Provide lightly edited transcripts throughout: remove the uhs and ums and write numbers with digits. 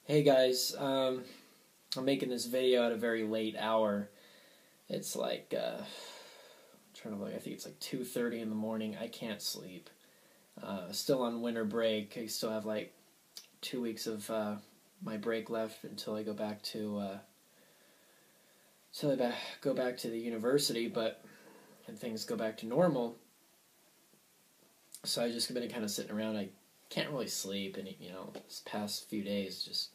Hey guys, I'm making this video at a very late hour. It's like, I'm trying to look, I think it's like 2:30 in the morning. I can't sleep. Still on winter break. I still have like 2 weeks of my break left until I go back to go back to the university, and things go back to normal. So I just been kind of sitting around. I can't really sleep, and this past few days, just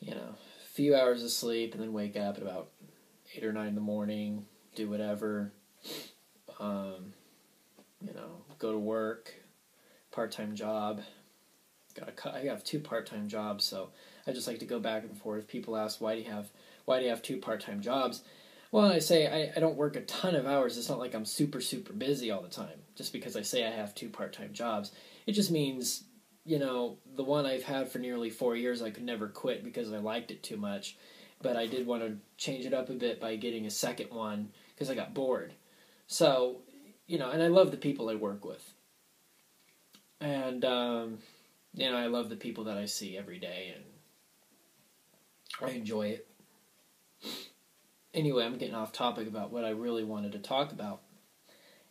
a few hours of sleep, and then wake up at about 8 or 9 in the morning, do whatever, um, go to work, part-time job. I have two part-time jobs, so I just like to go back and forth. People ask, why do you have two part-time jobs? Well, I say I don't work a ton of hours. It's not like I'm super, super busy all the time. Just because I say I have two part-time jobs, it just means, the one I've had for nearly 4 years, I could never quit because I liked it too much. But I did want to change it up a bit by getting a second one because I got bored. So, and I love the people I work with. And, I love the people that I see every day, and I enjoy it. Anyway, I'm getting off topic about what I really wanted to talk about.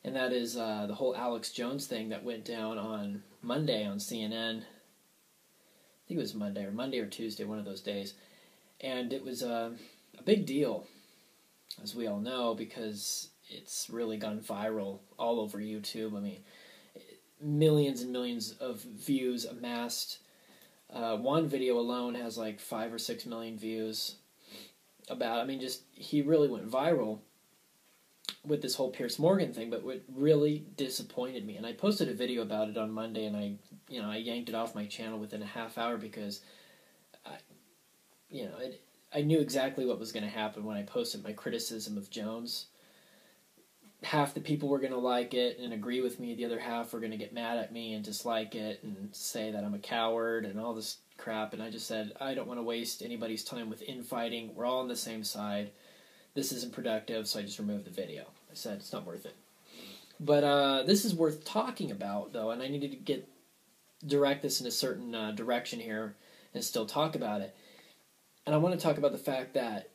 And that is the whole Alex Jones thing that went down on Monday on CNN. I think it was Monday or Tuesday, one of those days. And it was a big deal, as we all know, because it's really gone viral all over YouTube. I mean, millions and millions of views amassed. One video alone has like 5 or 6 million views. He really went viral with this whole Piers Morgan thing, but what really disappointed me, and I posted a video about it on Monday, and I yanked it off my channel within a half hour because I knew exactly what was going to happen when I posted my criticism of Jones. Half the people were going to like it and agree with me, the other half were going to get mad at me and dislike it and say that I'm a coward and all this crap, and I just said, I don't want to waste anybody's time with infighting. We're all on the same side. This isn't productive, so I just removed the video. I said, it's not worth it. But this is worth talking about, though, and I needed to direct this in a certain direction here and still talk about it. And I want to talk about the fact that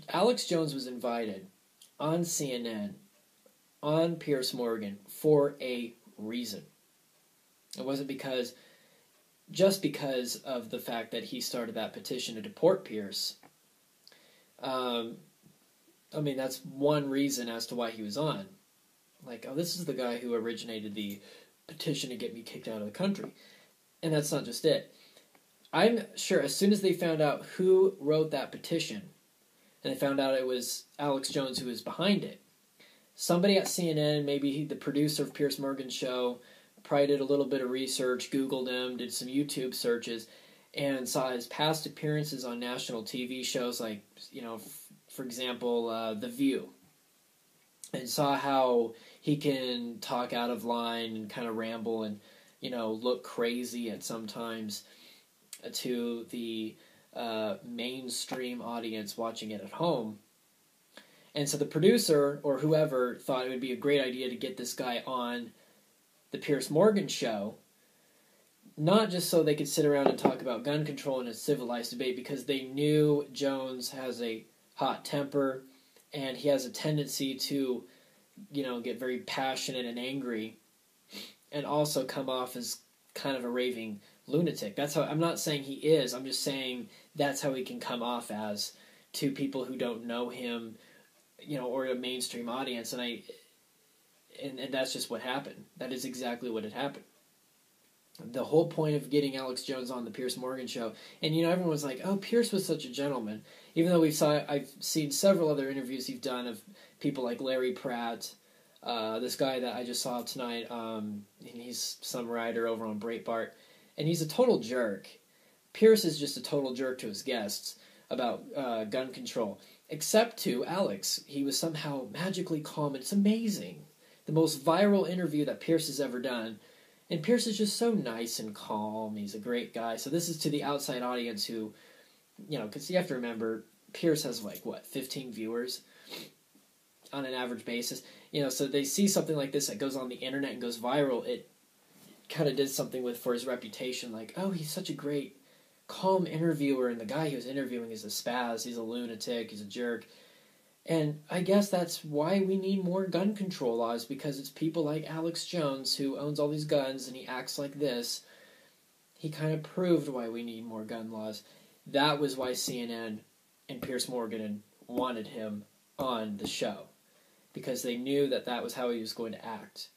Alex Jones was invited on CNN, on Piers Morgan, for a reason. It wasn't just because of the fact that he started that petition to deport Piers. That's one reason as to why he was on. Like, this is the guy who originated the petition to get me kicked out of the country. And that's not just it. I'm sure as soon as they found out who wrote that petition, and they found out it was Alex Jones who was behind it, somebody at CNN, maybe the producer of Piers Morgan's show, probably did a little bit of research, Googled him, did some YouTube searches, and saw his past appearances on national TV shows like, for example, The View, and saw how he can talk out of line and kind of ramble and, look crazy at sometimes to the mainstream audience watching it at home. And so the producer or whoever thought it would be a great idea to get this guy on the Piers Morgan show, not just so they could sit around and talk about gun control in a civilized debate, because they knew Jones has a hot temper and he has a tendency to, get very passionate and angry and also come off as kind of a raving lunatic. That's how, I'm not saying he is, I'm just saying that's how he can come off as to people who don't know him, or a mainstream audience, and that's just what happened. That is exactly what had happened. The whole point of getting Alex Jones on the Piers Morgan show, and everyone was like, "Oh, Piers was such a gentleman." Even though I've seen several other interviews he's done of people like Larry Pratt, this guy that I just saw tonight. He's some writer over on Breitbart, and he's a total jerk. Piers is just a total jerk to his guests about gun control, except to Alex. He was somehow magically calm. It's amazing. The most viral interview that Piers has ever done. And Piers is just so nice and calm. He's a great guy. So this is to the outside audience who, because you have to remember, Piers has 15 viewers on an average basis. So they see something like this that goes on the internet and goes viral. It kind of did something for his reputation. Like, oh, he's such a great, calm interviewer, and the guy he was interviewing is a spaz. He's a lunatic. He's a jerk. And I guess that's why we need more gun control laws, because it's people like Alex Jones, who owns all these guns, and he acts like this. He kind of proved why we need more gun laws. That was why CNN and Piers Morgan wanted him on the show, because they knew that that was how he was going to act.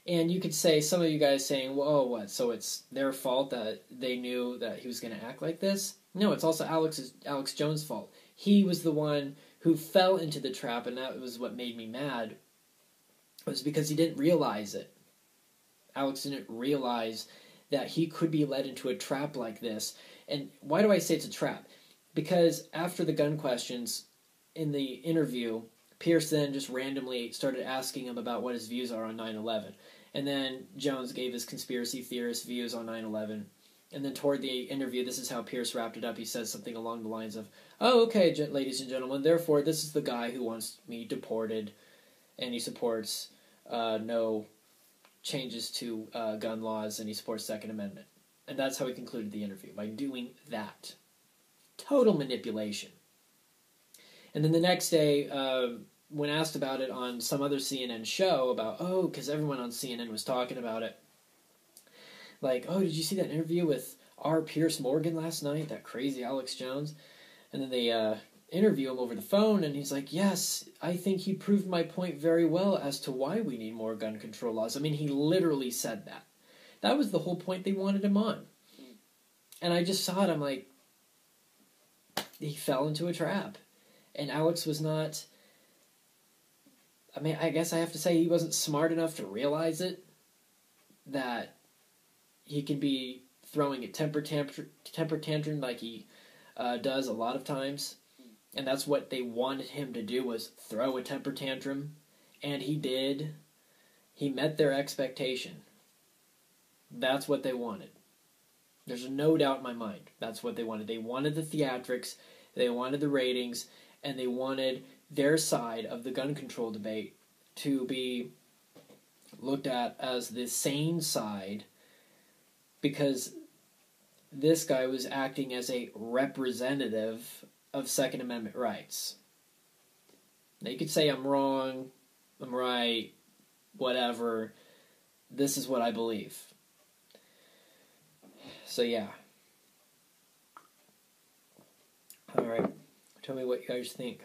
And you could say, some of you guys saying, well, oh, what, so it's their fault that they knew that he was going to act like this? No, it's also Alex Jones' fault. He was the one who fell into the trap, and that was what made me mad. It was because he didn't realize it. Alex didn't realize that he could be led into a trap like this. And why do I say it's a trap? Because after the gun questions in the interview, Piers then just randomly started asking him about what his views are on 9/11. And then Jones gave his conspiracy theorist views on 9/11. And then toward the interview, this is how Piers wrapped it up. He says something along the lines of, oh, okay, ladies and gentlemen, therefore this is the guy who wants me deported, and he supports no changes to gun laws, and he supports Second Amendment. And that's how he concluded the interview, by doing that. Total manipulation. And then the next day, when asked about it on some other CNN show, about, oh, because everyone on CNN was talking about it, like, oh, did you see that interview with R. Piers Morgan last night, that crazy Alex Jones? And then they interview him over the phone, and he's like, yes, I think he proved my point very well as to why we need more gun control laws. I mean, he literally said that. That was the whole point they wanted him on. And I just saw it, I'm like, he fell into a trap. And Alex was not, I mean, I guess I have to say he wasn't smart enough to realize it, that he can be throwing a temper tantrum like he does a lot of times. And that's what they wanted him to do, was throw a temper tantrum. And he did. He met their expectation. That's what they wanted. There's no doubt in my mind. That's what they wanted. They wanted the theatrics, they wanted the ratings, and they wanted their side of the gun control debate to be looked at as the sane side, because this guy was acting as a representative of Second Amendment rights. They could say I'm wrong, I'm right, whatever. This is what I believe. So yeah. Alright. Tell me what you guys think.